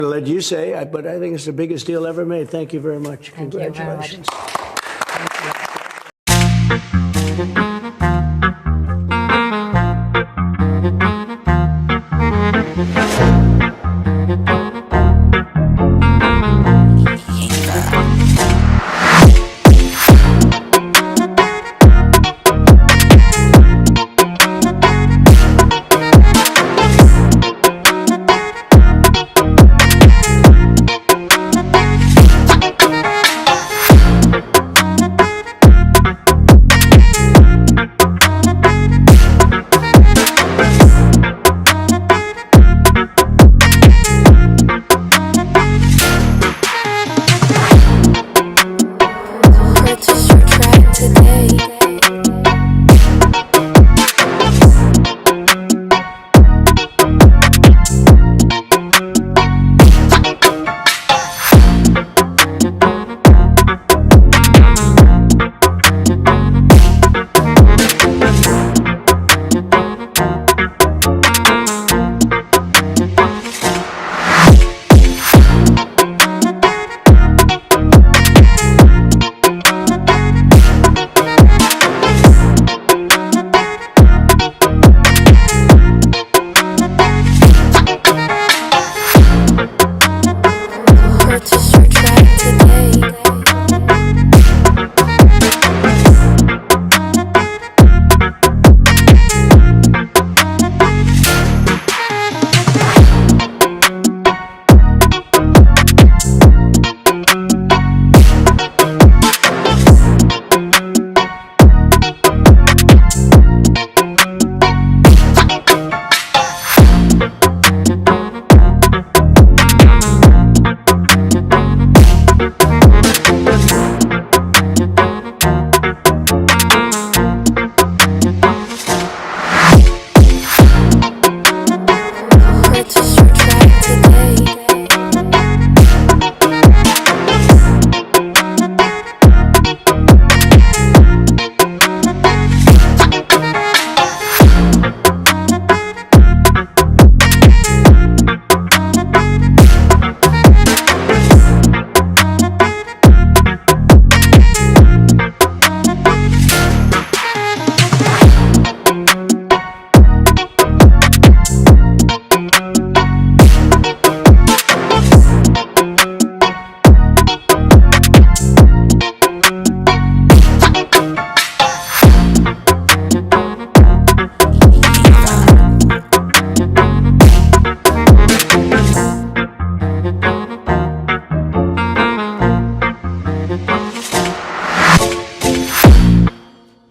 I'll let you say, but I think it's the biggest deal ever made. Thank you very much. Thank Congratulations. You very much.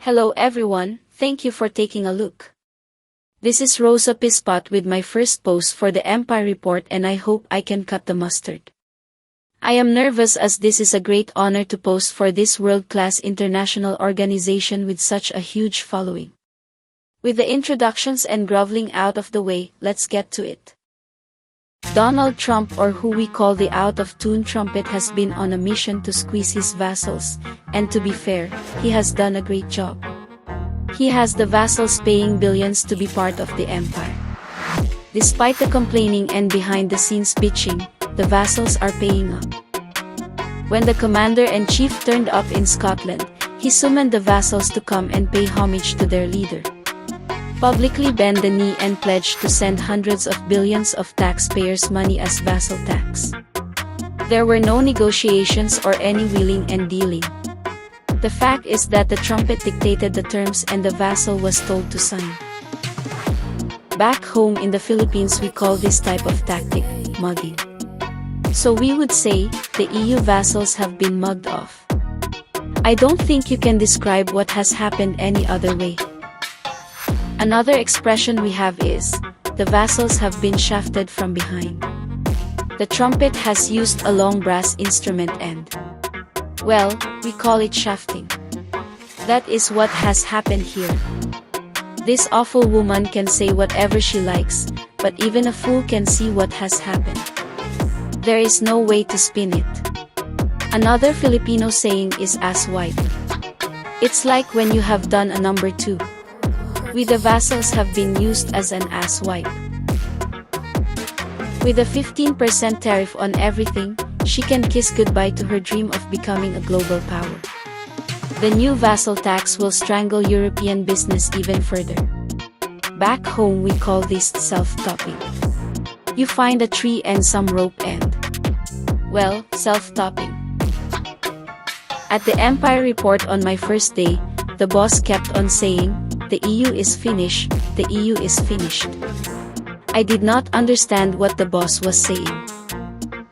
Hello everyone, thank you for taking a look. This is Rosa Pispat with my first post for the Empire Report, and I hope I can cut the mustard. I am nervous as this is a great honor to post for this world-class international organization with such a huge following. With the introductions and groveling out of the way, let's get to it. Donald Trump, or who we call the out-of-tune Trumpet, has been on a mission to squeeze his vassals, and to be fair, he has done a great job. He has the vassals paying billions to be part of the empire. Despite the complaining and behind-the-scenes bitching, the vassals are paying up. When the commander-in-chief turned up in Scotland, he summoned the vassals to come and pay homage to their leader. Publicly bend the knee and pledge to send hundreds of billions of taxpayers' money as vassal tax. There were no negotiations or any wheeling and dealing. The fact is that the Trumpet dictated the terms and the vassal was told to sign. Back home in the Philippines, we call this type of tactic mugging. So we would say, the EU vassals have been mugged off. I don't think you can describe what has happened any other way. Another expression we have is, the vassals have been shafted from behind. The Trumpet has used a long brass instrument and, well, we call it shafting. That is what has happened here. This awful woman can say whatever she likes, but even a fool can see what has happened. There is no way to spin it. Another Filipino saying is ass wipe. It's like when you have done a number 2. We the vassals have been used as an ass wipe. With a 15% tariff on everything, she can kiss goodbye to her dream of becoming a global power. The new vassal tax will strangle European business even further. Back home we call this self-topping. You find a tree and some rope and, well, self-topping. At the Empire Report on my first day, the boss kept on saying, "The EU is finished, the EU is finished." I did not understand what the boss was saying.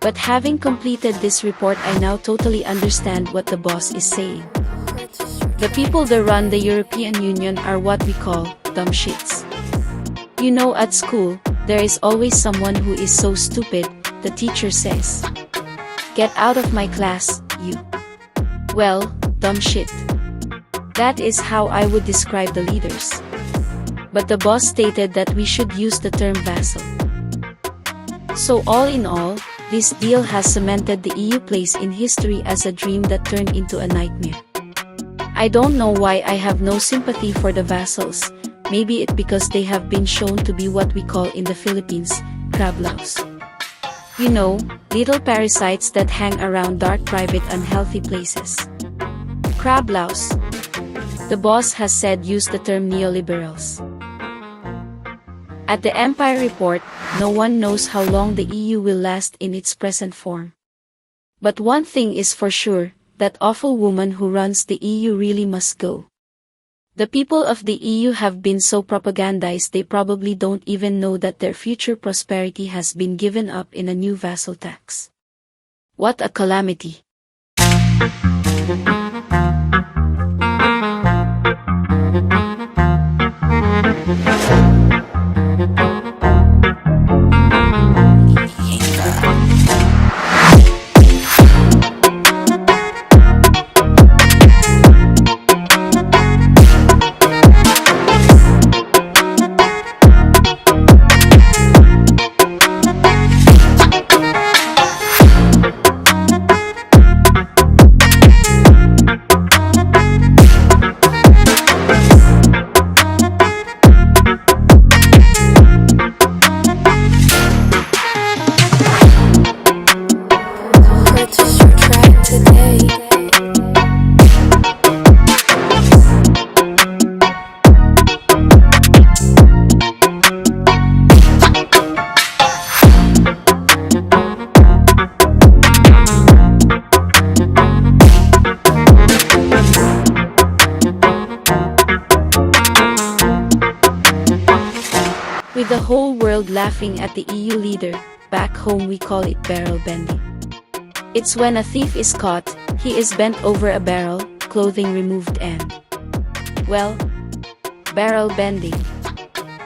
But having completed this report, I now totally understand what the boss is saying. The people that run the European Union are what we call dumb shits. You know, at school, there is always someone who is so stupid, the teacher says, "Get out of my class, you." Well, dumb shit. That is how I would describe the leaders. But the boss stated that we should use the term vassal. So all in all, this deal has cemented the EU place in history as a dream that turned into a nightmare. I don't know why I have no sympathy for the vassals. Maybe it's because they have been shown to be what we call in the Philippines, crablaws. You know, little parasites that hang around dark, private, unhealthy places. Crablaws. The boss has said use the term neoliberals. At the Empire Report, no one knows how long the EU will last in its present form. But one thing is for sure, that awful woman who runs the EU really must go. The people of the EU have been so propagandized they probably don't even know that their future prosperity has been given up in a new vassal tax. What a calamity! With the whole world laughing at the EU leader, back home we call it barrel bending. It's when a thief is caught, he is bent over a barrel, clothing removed and, well, barrel bending.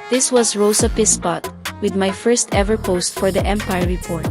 This was Rosa Pispat, with my first ever post for the Empire Report.